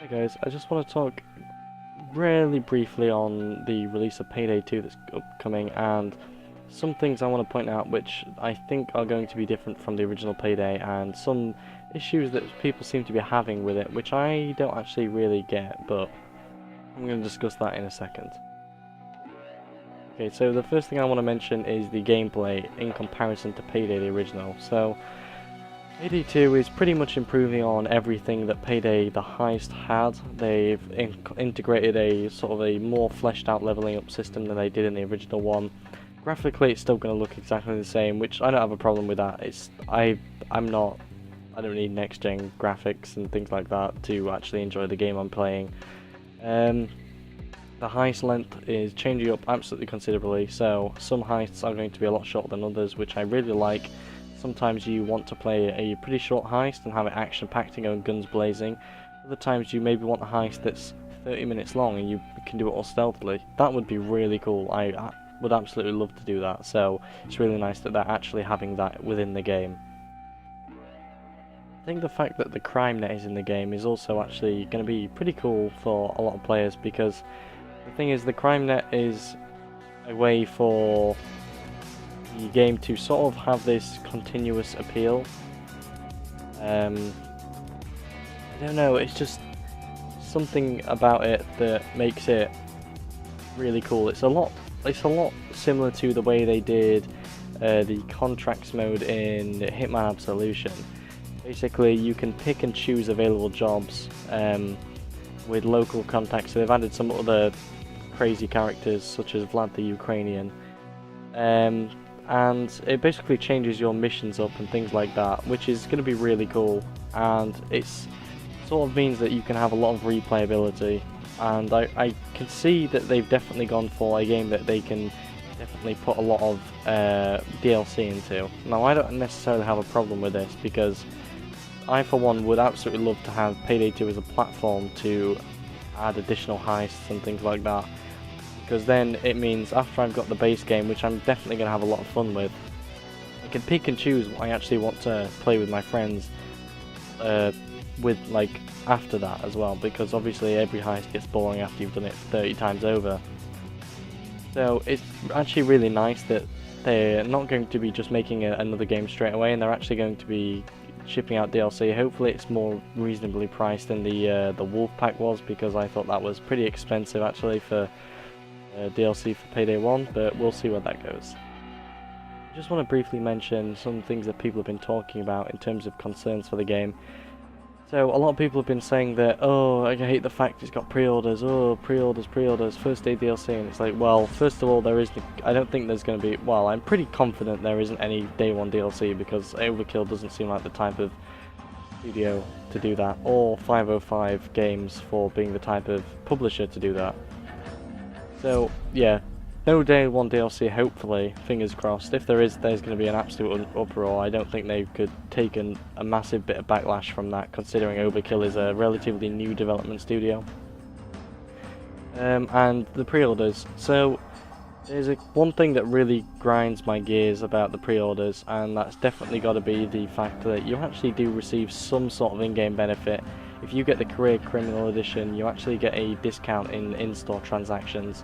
Hey guys, I just want to talk really briefly on the release of Payday 2 that's upcoming, and some things I want to point out which I think are going to be different from the original Payday, and some issues that people seem to be having with it which I don't actually really get, but I'm going to discuss that in a second. Okay, so the first thing I want to mention is the gameplay in comparison to Payday the original. So Payday 2 is pretty much improving on everything that Payday the Heist had. They've integrated a sort of a more fleshed out leveling up system than they did in the original one. Graphically it's still going to look exactly the same, which I don't have a problem with that. I don't need next gen graphics and things like that to actually enjoy the game I'm playing. The heist length is changing up absolutely considerably, so some heists are going to be a lot shorter than others, which I really like. Sometimes you want to play a pretty short heist and have it action-packed and go guns blazing. Other times you maybe want a heist that's 30 minutes long and you can do it all stealthily. That would be really cool. I would absolutely love to do that, so it's really nice that they're actually having that within the game. I think the fact that the crime net is in the game is also actually going to be pretty cool for a lot of players, because the thing is, the crime net is a way for the game to sort of have this continuous appeal. I don't know, it's just something about it that makes it really cool. It's a lot similar to the way they did the contracts mode in Hitman Absolution. Basically, you can pick and choose available jobs with local contacts. So they've added some other crazy characters such as Vlad the Ukrainian, and it basically changes your missions up and things like that, which is going to be really cool, and it's sort of means that you can have a lot of replayability, and I can see that they've definitely gone for a game that they can definitely put a lot of DLC into. Now, I don't necessarily have a problem with this, because I for one would absolutely love to have Payday 2 as a platform to add additional heists and things like that, because then it means after I've got the base game, which I'm definitely going to have a lot of fun with, I can pick and choose what I actually want to play with my friends with, like, after that as well, because obviously every heist gets boring after you've done it 30 times over. So it's actually really nice that they're not going to be just making another game straight away, and they're actually going to be shipping out DLC. Hopefully it's more reasonably priced than the Wolf Pack was, because I thought that was pretty expensive actually for DLC for Payday 1, but we'll see where that goes. I just want to briefly mention some things that people have been talking about in terms of concerns for the game. So a lot of people have been saying that, oh, I hate the fact it's got pre-orders, oh, pre-orders, first day DLC, and it's like, well, first of all, I don't think there's going to be, well, I'm pretty confident there isn't any day one DLC, because Overkill doesn't seem like the type of studio to do that, or 505 Games for being the type of publisher to do that. So, yeah, no day one DLC, hopefully, fingers crossed. If there is, there's going to be an absolute uproar. I don't think they could take a massive bit of backlash from that, considering Overkill is a relatively new development studio. And the pre-orders. So, there's one thing that really grinds my gears about the pre-orders, and that's definitely got to be the fact that you actually do receive some sort of in-game benefit. If you get the Career Criminal Edition, you actually get a discount in in-store transactions,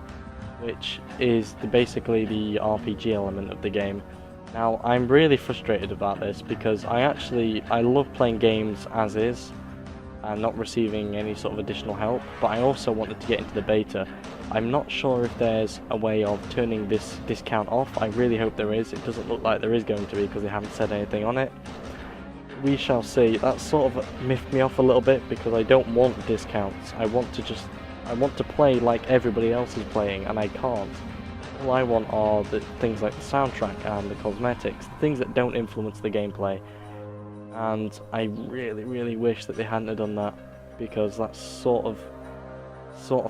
which is basically the RPG element of the game. Now, I'm really frustrated about this, because I love playing games as is and not receiving any sort of additional help, but I also wanted to get into the beta. I'm not sure if there's a way of turning this discount off. I really hope there is. It doesn't look like there is going to be, because they haven't said anything on it. We shall see. That sort of miffed me off a little bit, because I don't want discounts. I want to play like everybody else is playing, and I can't. All I want are the things like the soundtrack and the cosmetics, things that don't influence the gameplay. And I really, really wish that they hadn't have done that, because that's sort of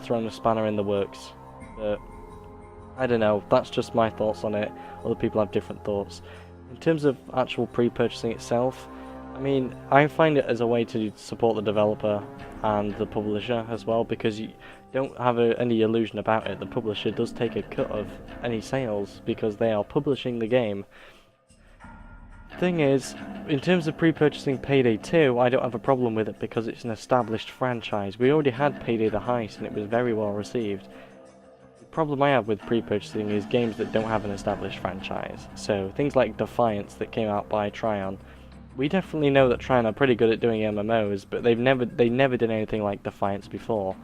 thrown a spanner in the works. But I don't know, that's just my thoughts on it. Other people have different thoughts. In terms of actual pre-purchasing itself, I mean, I find it as a way to support the developer and the publisher as well, because you don't have any illusion about it. The publisher does take a cut of any sales, because they are publishing the game. thing is, in terms of pre-purchasing Payday 2, I don't have a problem with it because it's an established franchise. We already had Payday the Heist and it was very well received. The problem I have with pre-purchasing is games that don't have an established franchise. So things like Defiance that came out by Tryon. We definitely know that Tryon are pretty good at doing MMOs, but they never did anything like Defiance before.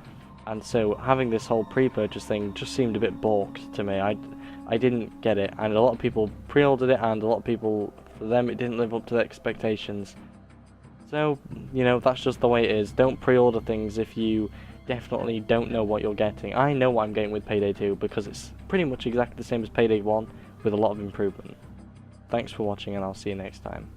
And so having this whole pre-purchase thing just seemed a bit balked to me. I didn't get it, and a lot of people pre-ordered it, and a lot of people, for them, it didn't live up to their expectations. So, you know, that's just the way it is. Don't pre-order things if you definitely don't know what you're getting. I know what I'm getting with Payday 2 because it's pretty much exactly the same as Payday 1 with a lot of improvement. Thanks for watching, and I'll see you next time.